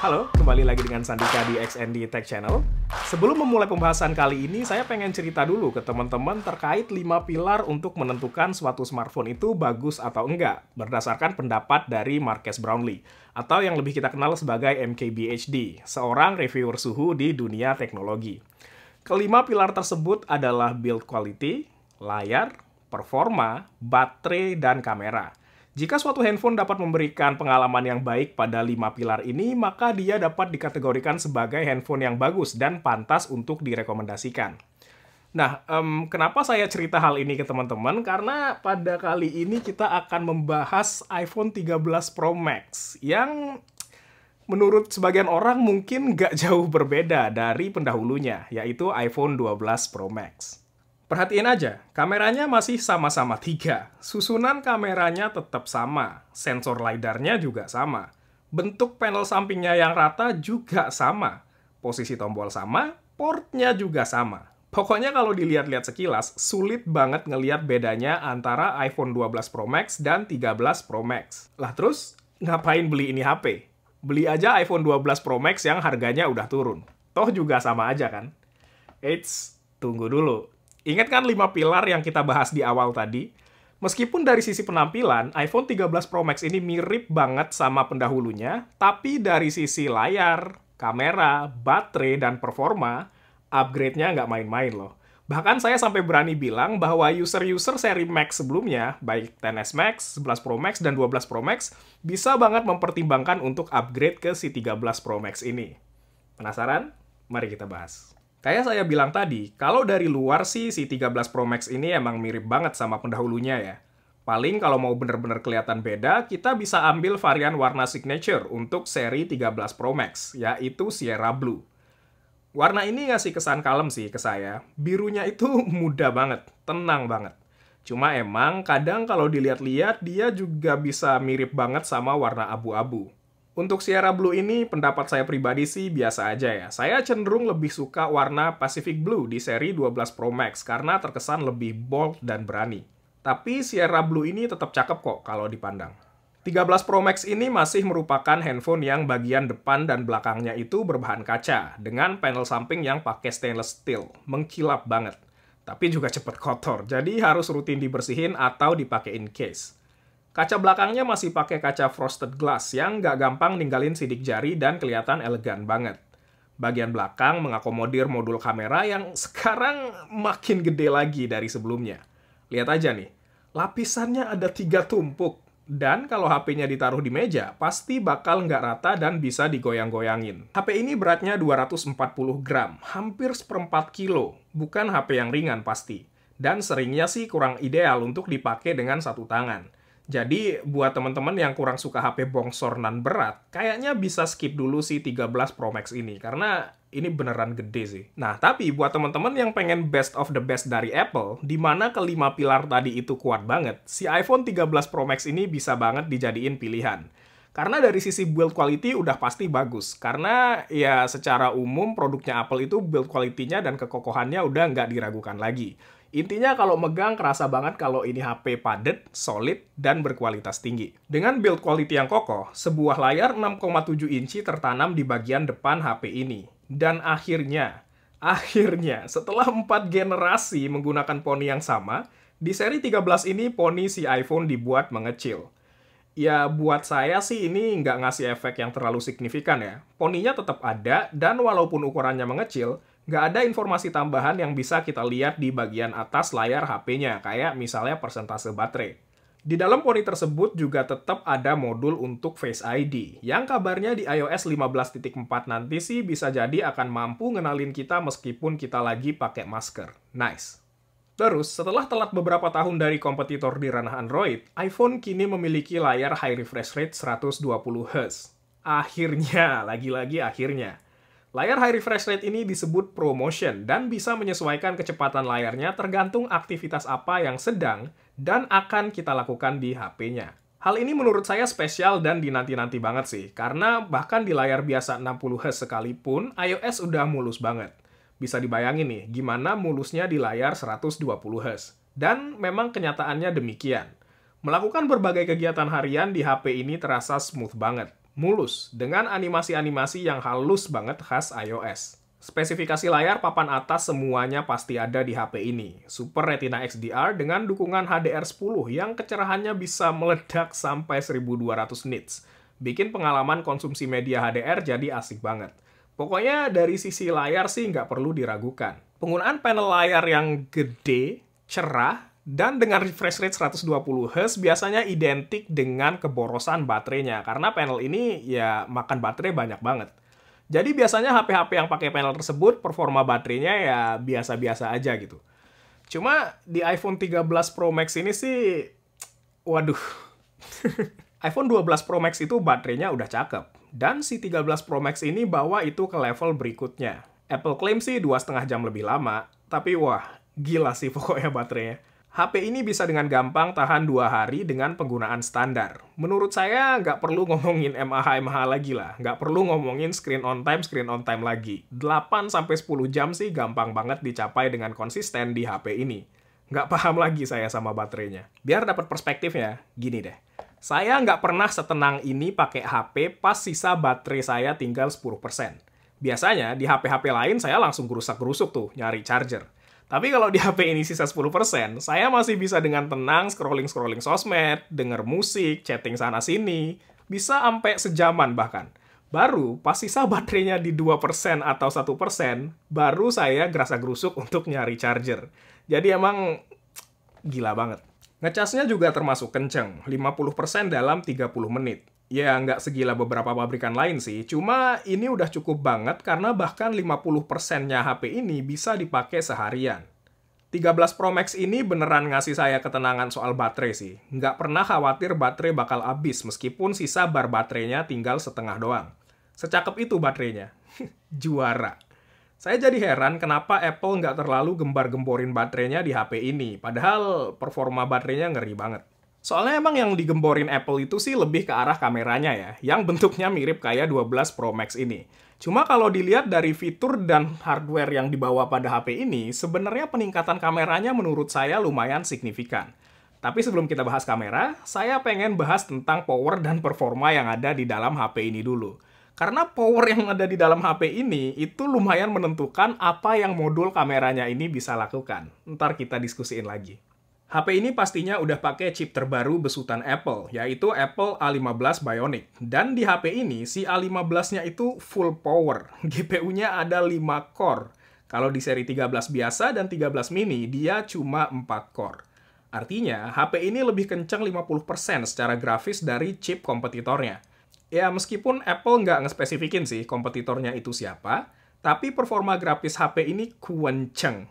Halo, kembali lagi dengan Sandika di XND Tech Channel. Sebelum memulai pembahasan kali ini, saya pengen cerita dulu ke teman-teman terkait 5 pilar untuk menentukan suatu smartphone itu bagus atau enggak, berdasarkan pendapat dari Marques Brownlee, atau yang lebih kita kenal sebagai MKBHD, seorang reviewer suhu di dunia teknologi. Kelima pilar tersebut adalah build quality, layar, performa, baterai, dan kamera. Jika suatu handphone dapat memberikan pengalaman yang baik pada 5 pilar ini, maka dia dapat dikategorikan sebagai handphone yang bagus dan pantas untuk direkomendasikan. Nah, kenapa saya cerita hal ini ke teman-teman? Karena pada kali ini kita akan membahas iPhone 13 Pro Max yang menurut sebagian orang mungkin nggak jauh berbeda dari pendahulunya, yaitu iPhone 12 Pro Max. Perhatiin aja, kameranya masih sama-sama 3. Susunan kameranya tetap sama. Sensor LiDAR-nya juga sama. Bentuk panel sampingnya yang rata juga sama. Posisi tombol sama, portnya juga sama. Pokoknya kalau dilihat-lihat sekilas, sulit banget ngelihat bedanya antara iPhone 12 Pro Max dan 13 Pro Max. Lah terus, ngapain beli ini HP? Beli aja iPhone 12 Pro Max yang harganya udah turun. Toh juga sama aja kan? Eits, tunggu dulu. Ingat kan 5 pilar yang kita bahas di awal tadi? Meskipun dari sisi penampilan, iPhone 13 Pro Max ini mirip banget sama pendahulunya, tapi dari sisi layar, kamera, baterai, dan performa, upgrade-nya nggak main-main loh. Bahkan saya sampai berani bilang bahwa user-user seri Max sebelumnya, baik XS Max, 11 Pro Max, dan 12 Pro Max, bisa banget mempertimbangkan untuk upgrade ke si 13 Pro Max ini. Penasaran? Mari kita bahas. Kayak saya bilang tadi, kalau dari luar sih si 13 Pro Max ini emang mirip banget sama pendahulunya ya. Paling kalau mau bener-bener kelihatan beda, kita bisa ambil varian warna signature untuk seri 13 Pro Max, yaitu Sierra Blue. Warna ini ngasih kesan kalem sih ke saya. Birunya itu muda banget, tenang banget. Cuma emang kadang kalau dilihat-lihat dia juga bisa mirip banget sama warna abu-abu. Untuk Sierra Blue ini, pendapat saya pribadi sih biasa aja ya. Saya cenderung lebih suka warna Pacific Blue di seri 12 Pro Max karena terkesan lebih bold dan berani. Tapi Sierra Blue ini tetap cakep kok kalau dipandang. 13 Pro Max ini masih merupakan handphone yang bagian depan dan belakangnya itu berbahan kaca, dengan panel samping yang pakai stainless steel, mengkilap banget. Tapi juga cepet kotor, jadi harus rutin dibersihin atau dipakein case. Kaca belakangnya masih pakai kaca frosted glass yang nggak gampang ninggalin sidik jari dan kelihatan elegan banget. Bagian belakang mengakomodir modul kamera yang sekarang makin gede lagi dari sebelumnya. Lihat aja nih, lapisannya ada 3 tumpuk. Dan kalau HP-nya ditaruh di meja, pasti bakal nggak rata dan bisa digoyang-goyangin. HP ini beratnya 240 gram, hampir seperempat kilo. Bukan HP yang ringan pasti. Dan seringnya sih kurang ideal untuk dipakai dengan satu tangan. Jadi, buat teman-teman yang kurang suka HP bongsor nan berat, kayaknya bisa skip dulu si 13 Pro Max ini, karena ini beneran gede sih. Nah, tapi buat teman-teman yang pengen best of the best dari Apple, di mana kelima pilar tadi itu kuat banget, si iPhone 13 Pro Max ini bisa banget dijadiin pilihan. Karena dari sisi build quality udah pasti bagus, karena ya secara umum produknya Apple itu build quality-nya dan kekokohannya udah nggak diragukan lagi. Intinya kalau megang kerasa banget kalau ini HP padat, solid, dan berkualitas tinggi. Dengan build quality yang kokoh, sebuah layar 6,7 inci tertanam di bagian depan HP ini. Dan akhirnya, setelah 4 generasi menggunakan poni yang sama, di seri 13 ini poni si iPhone dibuat mengecil. Ya, buat saya sih ini nggak ngasih efek yang terlalu signifikan ya. Poninya tetap ada, dan walaupun ukurannya mengecil, nggak ada informasi tambahan yang bisa kita lihat di bagian atas layar HP-nya, kayak misalnya persentase baterai. Di dalam poni tersebut juga tetap ada modul untuk Face ID, yang kabarnya di iOS 15.4 nanti sih bisa jadi akan mampu ngenalin kita meskipun kita lagi pakai masker. Nice. Terus, setelah telat beberapa tahun dari kompetitor di ranah Android, iPhone kini memiliki layar high refresh rate 120Hz. Akhirnya, lagi-lagi akhirnya. Layar high refresh rate ini disebut ProMotion dan bisa menyesuaikan kecepatan layarnya tergantung aktivitas apa yang sedang dan akan kita lakukan di HP-nya. Hal ini menurut saya spesial dan dinanti-nanti banget sih, karena bahkan di layar biasa 60Hz sekalipun, iOS udah mulus banget. Bisa dibayangin nih, gimana mulusnya di layar 120Hz. Dan memang kenyataannya demikian. Melakukan berbagai kegiatan harian di HP ini terasa smooth banget. mulus, dengan animasi-animasi yang halus banget khas iOS. Spesifikasi layar papan atas semuanya pasti ada di HP ini. Super Retina XDR dengan dukungan HDR10 yang kecerahannya bisa meledak sampai 1200 nits. Bikin pengalaman konsumsi media HDR jadi asik banget. Pokoknya dari sisi layar sih nggak perlu diragukan. Penggunaan panel layar yang gede, cerah, dan dengan refresh rate 120Hz biasanya identik dengan keborosan baterainya. Karena panel ini ya makan baterai banyak banget. Jadi biasanya HP-HP yang pakai panel tersebut performa baterainya ya biasa-biasa aja gitu. Cuma di iPhone 13 Pro Max ini sih, waduh. iPhone 12 Pro Max itu baterainya udah cakep. Dan si 13 Pro Max ini bawa itu ke level berikutnya. Apple klaim sih 2,5 jam lebih lama, tapi wah, gila sih pokoknya baterainya. HP ini bisa dengan gampang tahan 2 hari dengan penggunaan standar. Menurut saya nggak perlu ngomongin MAH lagi lah. Nggak perlu ngomongin screen on time lagi. 8-10 jam sih gampang banget dicapai dengan konsisten di HP ini. Nggak paham lagi saya sama baterainya. Biar dapat perspektifnya, gini deh. Saya nggak pernah setenang ini pakai HP pas sisa baterai saya tinggal 10%. Biasanya di HP-HP lain saya langsung gerusak-gerusuk tuh nyari charger. Tapi kalau di HP ini sisa 10%, saya masih bisa dengan tenang scrolling-scrolling sosmed, denger musik, chatting sana-sini, bisa sampai sejaman bahkan. Baru pas sisa baterainya di 2% atau 1%, baru saya gerasa-gerusuk untuk nyari charger. Jadi emang gila banget. Ngecasnya juga termasuk kenceng, 50% dalam 30 menit. Ya, nggak segila beberapa pabrikan lain sih, cuma ini udah cukup banget karena bahkan 50%-nya HP ini bisa dipakai seharian. 13 Pro Max ini beneran ngasih saya ketenangan soal baterai sih. Nggak pernah khawatir baterai bakal habis meskipun sisa bar baterainya tinggal setengah doang. Secakep itu baterainya. Juara. Saya jadi heran kenapa Apple nggak terlalu gembar-gemborin baterainya di HP ini, padahal performa baterainya ngeri banget. Soalnya emang yang digemborin Apple itu sih lebih ke arah kameranya ya, yang bentuknya mirip kayak 12 Pro Max ini. Cuma kalau dilihat dari fitur dan hardware yang dibawa pada HP ini, sebenarnya peningkatan kameranya menurut saya lumayan signifikan. Tapi sebelum kita bahas kamera, saya pengen bahas tentang power dan performa yang ada di dalam HP ini dulu. Karena power yang ada di dalam HP ini itu lumayan menentukan apa yang modul kameranya ini bisa lakukan. Ntar kita diskusiin lagi. HP ini pastinya udah pakai chip terbaru besutan Apple, yaitu Apple A15 Bionic. Dan di HP ini, si A15-nya itu full power. GPU-nya ada 5 core. Kalau di seri 13 biasa dan 13 mini, dia cuma 4 core. Artinya, HP ini lebih kencang 50% secara grafis dari chip kompetitornya. Ya, meskipun Apple nggak ngespesifikin sih kompetitornya itu siapa, tapi performa grafis HP ini kenceng.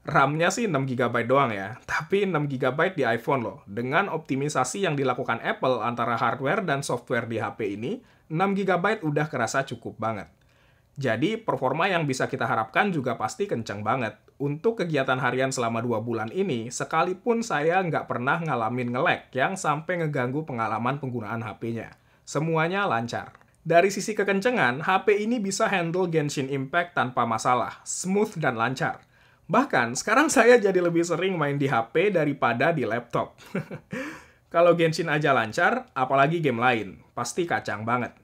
RAM-nya sih 6GB doang ya, tapi 6GB di iPhone loh. Dengan optimisasi yang dilakukan Apple antara hardware dan software di HP ini, 6GB udah kerasa cukup banget. Jadi, performa yang bisa kita harapkan juga pasti kenceng banget. Untuk kegiatan harian selama 2 bulan ini, sekalipun saya nggak pernah ngalamin nge-lag yang sampai ngeganggu pengalaman penggunaan HP-nya. Semuanya lancar. Dari sisi kekencengan, HP ini bisa handle Genshin Impact tanpa masalah, smooth dan lancar. Bahkan, sekarang saya jadi lebih sering main di HP daripada di laptop. Kalau Genshin aja lancar, apalagi game lain. Pasti kacang banget.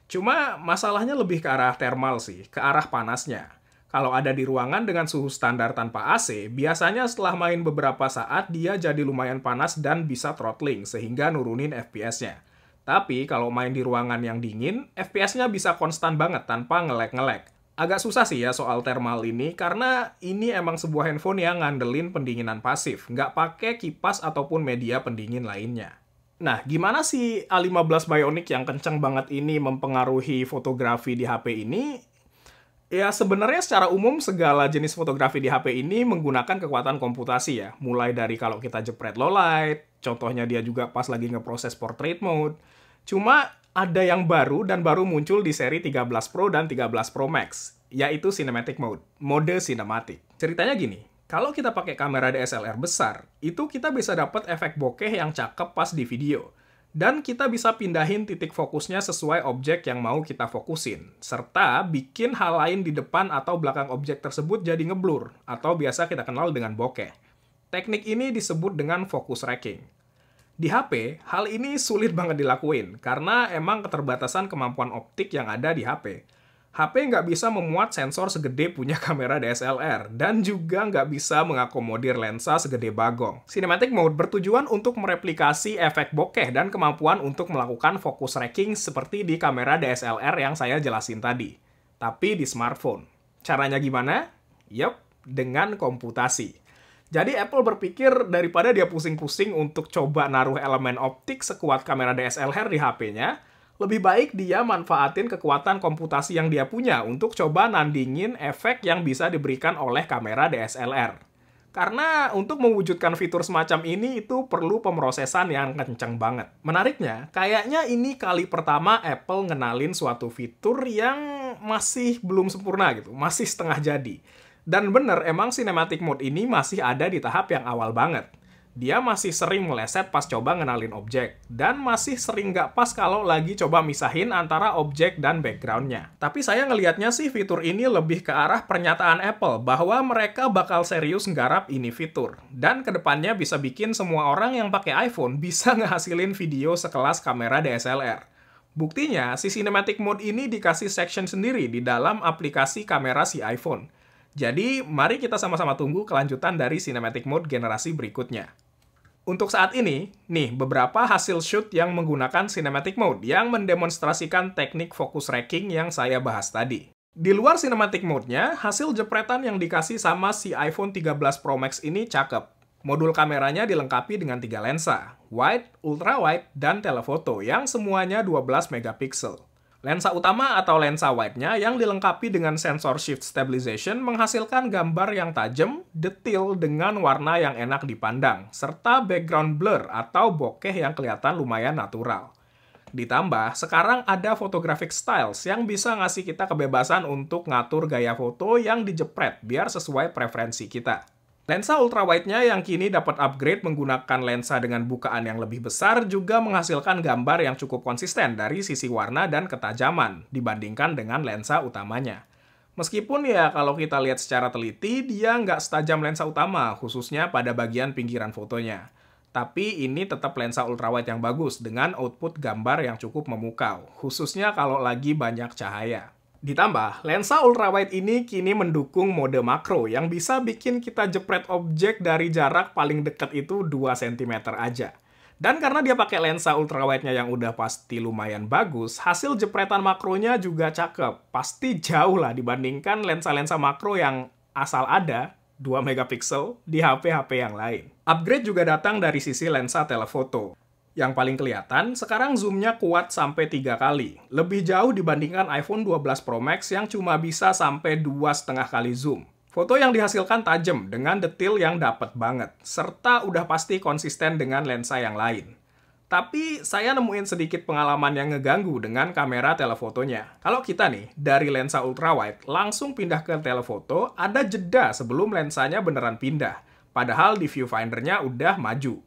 Cuma, masalahnya lebih ke arah thermal sih, ke arah panasnya. Kalau ada di ruangan dengan suhu standar tanpa AC, biasanya setelah main beberapa saat, dia jadi lumayan panas dan bisa throttling, sehingga nurunin FPS-nya. Tapi kalau main di ruangan yang dingin, FPS-nya bisa konstan banget tanpa nge-lag. Agak susah sih ya soal thermal ini, karena ini emang sebuah handphone yang ngandelin pendinginan pasif, nggak pakai kipas ataupun media pendingin lainnya. Nah, gimana sih A15 Bionic yang kenceng banget ini mempengaruhi fotografi di HP ini? Ya, sebenarnya secara umum segala jenis fotografi di HP ini menggunakan kekuatan komputasi ya. Mulai dari kalau kita jepret low light, contohnya dia juga pas lagi ngeproses portrait mode. Cuma ada yang baru dan baru muncul di seri 13 Pro dan 13 Pro Max, yaitu Cinematic Mode, mode sinematik. Ceritanya gini, kalau kita pakai kamera DSLR besar, itu kita bisa dapat efek bokeh yang cakep pas di video. Dan kita bisa pindahin titik fokusnya sesuai objek yang mau kita fokusin, serta bikin hal lain di depan atau belakang objek tersebut jadi ngeblur, atau biasa kita kenal dengan bokeh. Teknik ini disebut dengan focus racking. Di HP, hal ini sulit banget dilakuin, karena emang keterbatasan kemampuan optik yang ada di HP. HP nggak bisa memuat sensor segede punya kamera DSLR, dan juga nggak bisa mengakomodir lensa segede bagong. Cinematic Mode bertujuan untuk mereplikasi efek bokeh dan kemampuan untuk melakukan focus tracking seperti di kamera DSLR yang saya jelasin tadi. Tapi di smartphone. Caranya gimana? Yup, dengan komputasi. Jadi Apple berpikir daripada dia pusing-pusing untuk coba naruh elemen optik sekuat kamera DSLR di HP-nya, lebih baik dia manfaatin kekuatan komputasi yang dia punya untuk coba nandingin efek yang bisa diberikan oleh kamera DSLR. Karena untuk mewujudkan fitur semacam ini itu perlu pemrosesan yang kenceng banget. Menariknya, kayaknya ini kali pertama Apple ngenalin suatu fitur yang masih belum sempurna gitu, masih setengah jadi. Dan bener, emang Cinematic Mode ini masih ada di tahap yang awal banget. Dia masih sering meleset pas coba ngenalin objek, dan masih sering nggak pas kalau lagi coba misahin antara objek dan background-nya. Tapi saya ngelihatnya sih fitur ini lebih ke arah pernyataan Apple bahwa mereka bakal serius nggarap ini fitur. Dan kedepannya bisa bikin semua orang yang pakai iPhone bisa ngehasilin video sekelas kamera DSLR. Buktinya, si Cinematic Mode ini dikasih section sendiri di dalam aplikasi kamera si iPhone. Jadi, mari kita sama-sama tunggu kelanjutan dari Cinematic Mode generasi berikutnya. Untuk saat ini, nih beberapa hasil shoot yang menggunakan Cinematic Mode yang mendemonstrasikan teknik focus tracking yang saya bahas tadi. Di luar Cinematic Mode-nya, hasil jepretan yang dikasih sama si iPhone 13 Pro Max ini cakep. Modul kameranya dilengkapi dengan 3 lensa, wide, ultrawide, dan telephoto yang semuanya 12 megapiksel. Lensa utama atau lensa wide-nya yang dilengkapi dengan sensor shift stabilization menghasilkan gambar yang tajam, detail dengan warna yang enak dipandang, serta background blur atau bokeh yang kelihatan lumayan natural. Ditambah, sekarang ada photographic styles yang bisa ngasih kita kebebasan untuk ngatur gaya foto yang dijepret biar sesuai preferensi kita. Lensa ultrawide-nya yang kini dapat upgrade menggunakan lensa dengan bukaan yang lebih besar juga menghasilkan gambar yang cukup konsisten dari sisi warna dan ketajaman dibandingkan dengan lensa utamanya. Meskipun ya kalau kita lihat secara teliti, dia nggak setajam lensa utama, khususnya pada bagian pinggiran fotonya. Tapi ini tetap lensa ultrawide yang bagus dengan output gambar yang cukup memukau, khususnya kalau lagi banyak cahaya. Ditambah, lensa ultrawide ini kini mendukung mode makro yang bisa bikin kita jepret objek dari jarak paling dekat itu 2 cm aja. Dan karena dia pakai lensa ultrawide-nya yang udah pasti lumayan bagus, hasil jepretan makronya juga cakep. Pasti jauh lah dibandingkan lensa-lensa makro yang asal ada 2 megapiksel di HP-HP yang lain. Upgrade juga datang dari sisi lensa telephoto. Yang paling kelihatan, sekarang zoom-nya kuat sampai 3 kali. Lebih jauh dibandingkan iPhone 12 Pro Max yang cuma bisa sampai 2,5 kali zoom. Foto yang dihasilkan tajam dengan detail yang dapet banget, serta udah pasti konsisten dengan lensa yang lain. Tapi, saya nemuin sedikit pengalaman yang ngeganggu dengan kamera telefotonya. Kalau kita nih, dari lensa ultrawide, langsung pindah ke telefoto, ada jeda sebelum lensanya beneran pindah. Padahal di viewfinder-nya udah maju.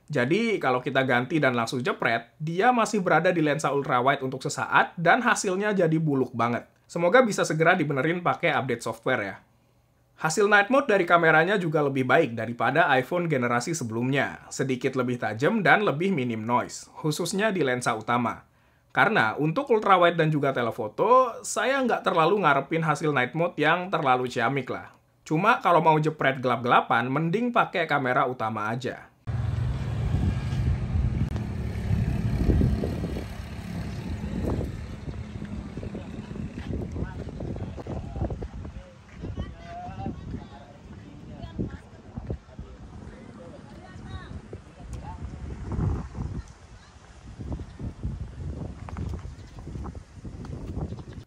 Jadi, kalau kita ganti dan langsung jepret, dia masih berada di lensa ultrawide untuk sesaat dan hasilnya jadi buluk banget. Semoga bisa segera dibenerin pakai update software ya. Hasil night mode dari kameranya juga lebih baik daripada iPhone generasi sebelumnya. Sedikit lebih tajam dan lebih minim noise, khususnya di lensa utama. Karena untuk ultrawide dan juga telephoto, saya nggak terlalu ngarepin hasil night mode yang terlalu ciamik lah. Cuma kalau mau jepret gelap-gelapan, mending pakai kamera utama aja.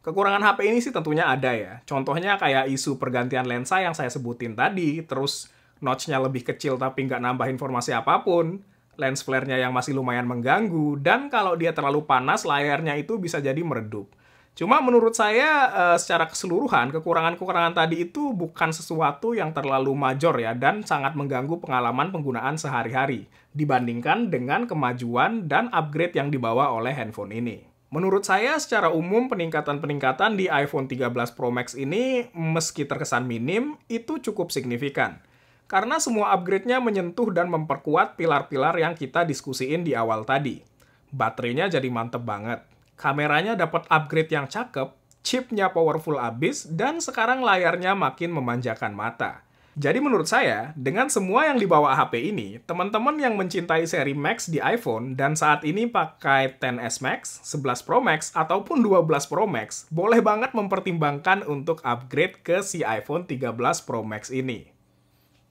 Kekurangan HP ini sih tentunya ada ya. Contohnya kayak isu pergantian lensa yang saya sebutin tadi, terus notch-nya lebih kecil tapi nggak nambah informasi apapun, lens flare-nya yang masih lumayan mengganggu, dan kalau dia terlalu panas, layarnya itu bisa jadi meredup. Cuma menurut saya, secara keseluruhan, kekurangan-kekurangan tadi itu bukan sesuatu yang terlalu major ya, dan sangat mengganggu pengalaman penggunaan sehari-hari, dibandingkan dengan kemajuan dan upgrade yang dibawa oleh handphone ini. Menurut saya, secara umum peningkatan-peningkatan di iPhone 13 Pro Max ini, meski terkesan minim, itu cukup signifikan. Karena semua upgrade-nya menyentuh dan memperkuat pilar-pilar yang kita diskusiin di awal tadi. Baterainya jadi mantep banget. Kameranya dapat upgrade yang cakep, chipnya powerful abis, dan sekarang layarnya makin memanjakan mata. Jadi menurut saya, dengan semua yang dibawa HP ini, teman-teman yang mencintai seri Max di iPhone dan saat ini pakai XS Max, 11 Pro Max, ataupun 12 Pro Max, boleh banget mempertimbangkan untuk upgrade ke si iPhone 13 Pro Max ini.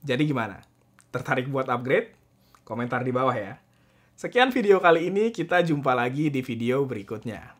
Jadi gimana? Tertarik buat upgrade? Komentar di bawah ya. Sekian video kali ini, kita jumpa lagi di video berikutnya.